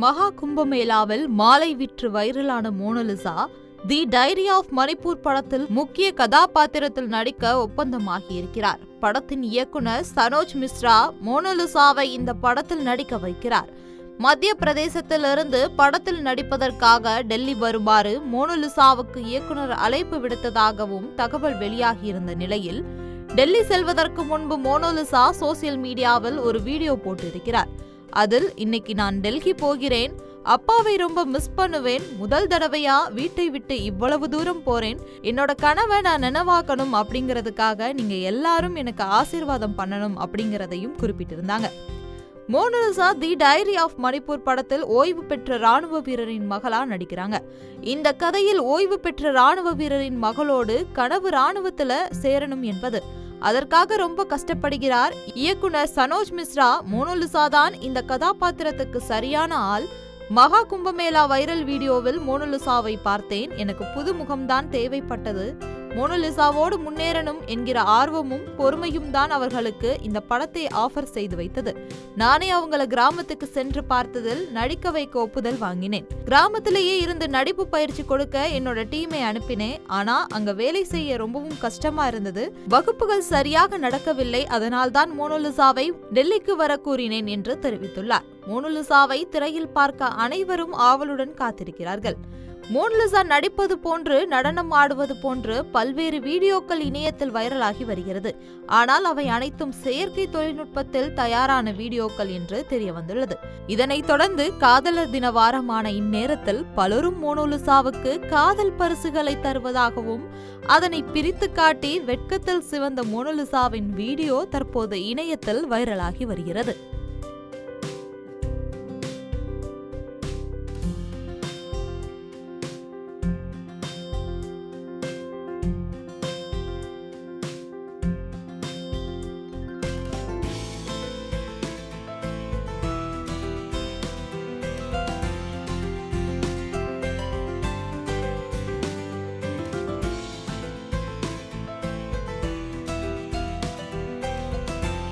மகா கும்பமேளாவில் மாலை விற்று வைரலான Monalisa the diary of Manipur படத்தில் முக்கிய கதாபாத்திரத்தில் நடிக்க ஒப்பந்தமாகியிருக்கிறார். படத்தின் இயக்குனர் சனோஜ் மிஸ்ரா மோனலிசாவை இந்த படத்தில் நடிக்க வைக்கிறார். மத்திய பிரதேசத்திலிருந்து படத்தில் நடிப்பதற்காக டெல்லி வருமாறு மோனலிசாவுக்கு இயக்குனர் அழைப்பு விடுத்ததாகவும் தகவல் வெளியாகியிருந்த நிலையில் டெல்லி செல்வதற்கு முன்பு மோனலிசா சோசியல் மீடியாவில் ஒரு வீடியோ போட்டிருக்கிறார். அதில் இன்னைக்கு நான் டெல்லி போகிறேன், அப்பாவை ரொம்ப மிஸ் பண்ணுவேன், முதல் தடவையா வீட்டை விட்டு இவ்வளவு தூரம் போறேன், என்னோட கனவை நான் நினைவாக்கணும் அப்படிங்கிறதுக்காக நீங்க எல்லாரும் எனக்கு ஆசீர்வாதம் பண்ணணும் அப்படிங்கிறதையும் குறிப்பிட்டிருந்தாங்க. Monalisa the diary of Manipur படத்தில் ஓய்வு பெற்ற ராணுவ வீரரின் மகளா நடிக்கிறாங்க. இந்த கதையில் ஓய்வு பெற்ற ராணுவ வீரரின் மகளோடு கனவு ராணுவத்துல சேரணும் என்பது. அதற்காக ரொம்ப கஷ்டப்படுகிறார் இயக்குனர் சனோஜ் மிஸ்ரா. மோனலிசா தான் இந்த கதாபாத்திரத்துக்கு சரியான ஆள். மகா கும்பமேளா வைரல் வீடியோவில் மோனலிசாவை பார்த்தேன், எனக்கு புது முகம்தான் தேவைப்பட்டது. மோனலிசாவோடு முன்னேறணும் என்கிற ஆர்வமும் பொறுமையும் தான் அவர்களுக்கு இந்த படத்தை ஆஃபர் செய்து வைத்தது. நானே அவங்கள கிராமத்துக்கு சென்று பார்த்ததில் நடிக்க வைக்க ஒப்புதல் வாங்கினேன். கிராமத்திலேயே இருந்து நடிப்பு பயிற்சி கொடுக்க என்னோட டீமை அனுப்பினேன். ஆனா அங்க வேலை செய்ய ரொம்பவும் கஷ்டமா இருந்தது. வகுப்புகள் சரியாக நடக்கவில்லை. அதனால் தான் மோனலிசாவை டெல்லிக்கு வர கூறினேன் என்று தெரிவித்துள்ளார். மோனலிசாவை திரையில் பார்க்க அனைவரும் ஆவலுடன் காத்திருக்கிறார்கள். மோனலிசா நடிப்பது போன்று நடனம் ஆடுவது போன்று பல்வேறு வீடியோக்கள் இணையத்தில் வைரலாகி வருகிறது. ஆனால் அவை அனைத்தும் செயற்கை தொழில்நுட்பத்தில் தயாரான வீடியோக்கள் என்று தெரிய வந்துள்ளது. இதனைத் தொடர்ந்து காதலர் தின வாரமான இந்நேரத்தில் பலரும் மோனலிசாவுக்கு காதல் பரிசுகளை தருவதாகவும் அதனை பிரித்து காட்டி வெட்கத்தில் சிவந்த மோனலிசாவின் வீடியோ தற்போது இணையத்தில் வைரலாகி வருகிறது.